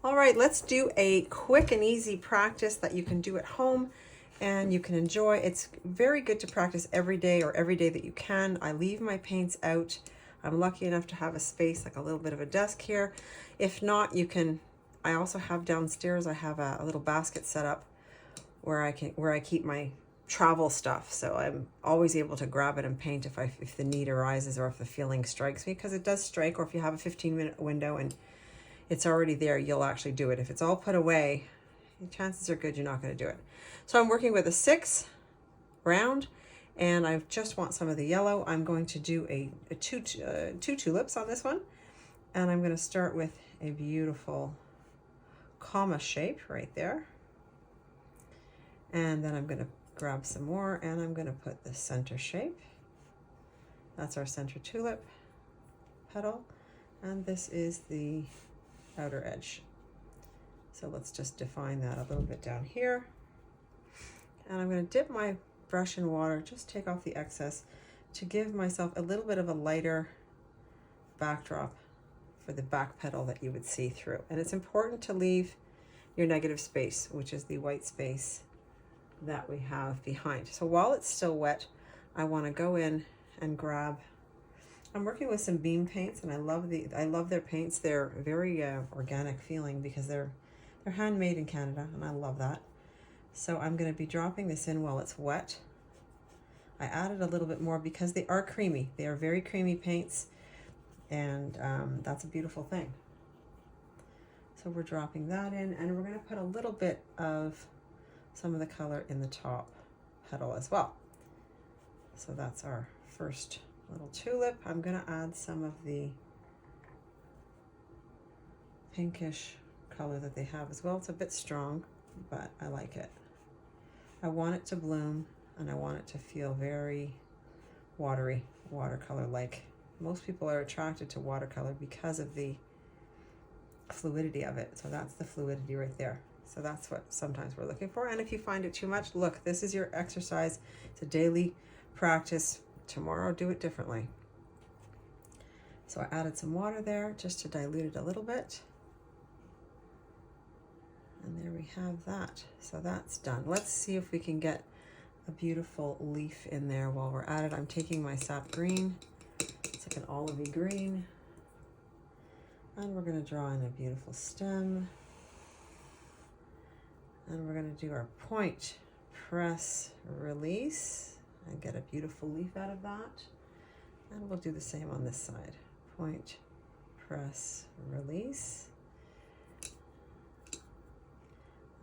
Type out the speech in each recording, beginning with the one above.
All right, let's do a quick and easy practice that you can do at home and you can enjoy. It's very good to practice every day or every day that you can. I leave my paints out. I'm lucky enough to have a space, like a little bit of a desk here. If not, you can, I also have downstairs, I have a little basket set up where I keep my travel stuff. So I'm always able to grab it and paint if the need arises or if the feeling strikes me, because it does strike, or if you have a 15-minute window and it's already there, you'll actually do it. If it's all put away, chances are good you're not going to do it. So I'm working with a 6 round, and I just want some of the yellow. I'm going to do two tulips on this one, and I'm going to start with a beautiful comma shape right there. And then I'm going to grab some more, and I'm going to put the center shape. That's our center tulip petal, and this is the outer edge. So let's just define that a little bit down here. And I'm going to dip my brush in water, just take off the excess to give myself a little bit of a lighter backdrop for the back petal that you would see through. And it's important to leave your negative space, which is the white space that we have behind. So while it's still wet, I want to go in and grab, I'm working with some beam paints, and I love their paints. They're very organic feeling because they're handmade in Canada, and I love that. So I'm going to be dropping this in while it's wet. I added a little bit more because they are creamy. They are very creamy paints, and that's a beautiful thing. So we're dropping that in, and we're going to put a little bit of some of the color in the top petal as well. So that's our first little tulip. I'm going to add some of the pinkish color that they have as well. It's a bit strong, but I like it. I want it to bloom, and I want it to feel very watery, watercolor-like. Most people are attracted to watercolor because of the fluidity of it. So that's the fluidity right there. So that's what sometimes we're looking for. And if you find it too much, look, this is your exercise. It's a daily practice. Tomorrow, do it differently. So I added some water there just to dilute it a little bit. And there we have that. So that's done. Let's see if we can get a beautiful leaf in there while we're at it. I'm taking my sap green. It's like an olivey green. And we're going to draw in a beautiful stem. And we're going to do our point, press, release, and get a beautiful leaf out of that. And we'll do the same on this side. Point, press, release.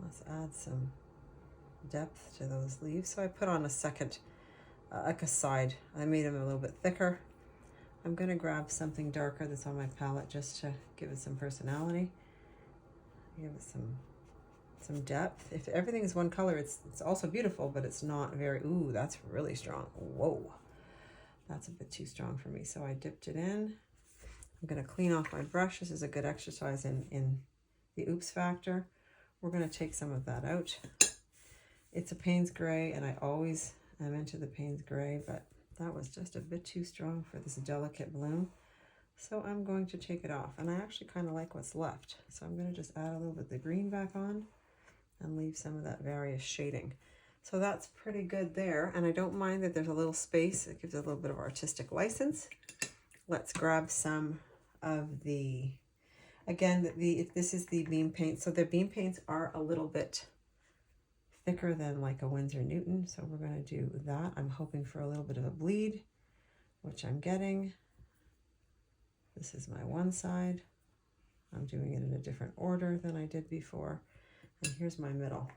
Let's add some depth to those leaves. So I put on a second, like a side. I made them a little bit thicker. I'm going to grab something darker that's on my palette just to give it some personality. Give it some depth. If everything is one color, it's also beautiful, but it's not very, ooh, that's really strong. Whoa, that's a bit too strong for me. So I dipped it in. I'm going to clean off my brush. This is a good exercise in the oops factor. We're going to take some of that out. It's a Payne's gray, and I always am into the Payne's gray, but that was just a bit too strong for this delicate bloom. So I'm going to take it off, and I actually kind of like what's left. So I'm going to just add a little bit of the green back on and leave some of that various shading. So that's pretty good there, and I don't mind that there's a little space. It gives it a little bit of artistic license. Let's grab some of the, again, this is the beam paint. So the beam paints are a little bit thicker than like a Winsor Newton. So we're going to do that. I'm hoping for a little bit of a bleed, which I'm getting. This is my one side. I'm doing it in a different order than I did before. And here's my middle.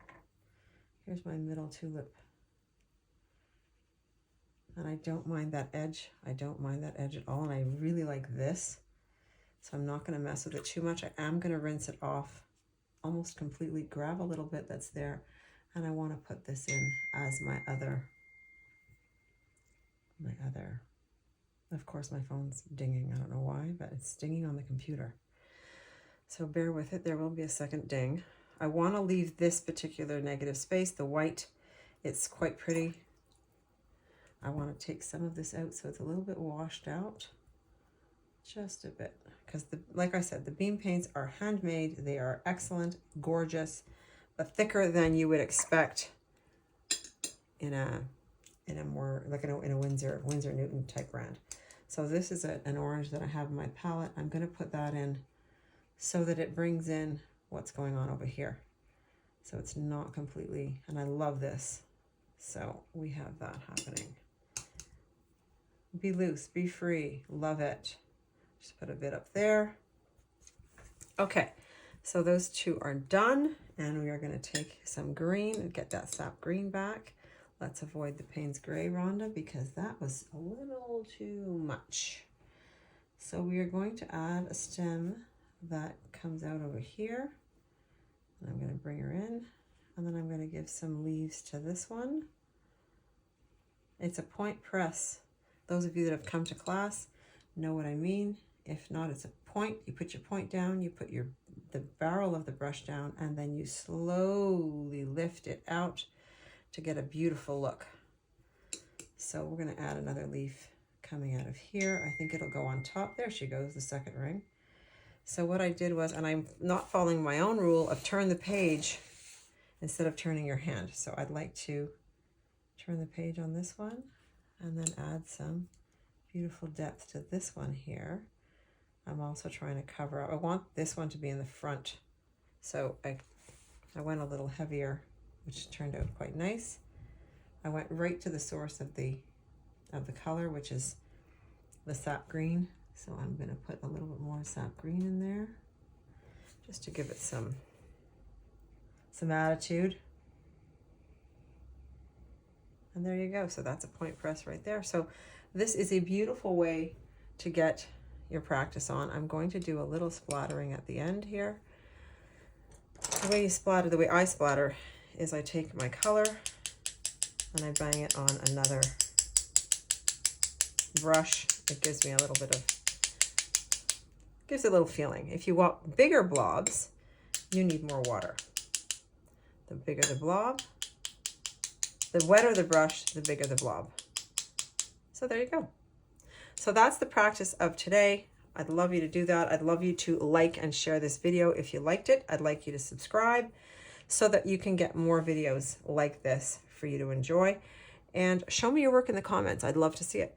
Here's my middle tulip. And I don't mind that edge. I don't mind that edge at all. And I really like this. So I'm not going to mess with it too much. I am going to rinse it off almost completely. Grab a little bit that's there. And I want to put this in as my other, of course my phone's dinging. I don't know why, but it's dinging on the computer. So bear with it. There will be a second ding. I want to leave this particular negative space, the white. It's quite pretty. I want to take some of this out so it's a little bit washed out. Just a bit. Because, like I said, the bean paints are handmade. They are excellent, gorgeous, but thicker than you would expect in a more, like in a Winsor Newton type brand. So this is an orange that I have in my palette. I'm going to put that in so that it brings in what's going on over here. So it's not completely, and I love this. So we have that happening. Be loose, be free, love it. Just put a bit up there. Okay, so those two are done, and we are going to take some green and get that sap green back. Let's avoid the Payne's Gray, Rhonda, because that was a little too much. So we are going to add a stem that comes out over here. And I'm going to bring her in, and then I'm going to give some leaves to this one. It's a point press. Those of you that have come to class know what I mean. If not, it's a point. You put your point down, you put the barrel of the brush down, and then you slowly lift it out to get a beautiful look. So we're going to add another leaf coming out of here. I think it'll go on top. There she goes, the second ring. So what I did was, and I'm not following my own rule of turn the page instead of turning your hand. So I'd like to turn the page on this one and then add some beautiful depth to this one here. I'm also trying to cover up. I want this one to be in the front. So I went a little heavier, which turned out quite nice. I went right to the source of the color, which is the sap green. So I'm going to put a little bit more sap green in there just to give it some attitude. And there you go. So that's a point press right there. So this is a beautiful way to get your practice on. I'm going to do a little splattering at the end here. The way I splatter is I take my color and I bang it on another brush. It gives me a little bit of, gives a little feeling. If you want bigger blobs, you need more water. The bigger the blob, the wetter the brush, the bigger the blob. So there you go. So that's the practice of today. I'd love you to do that. I'd love you to like and share this video if you liked it. I'd like you to subscribe so that you can get more videos like this for you to enjoy. And show me your work in the comments. I'd love to see it.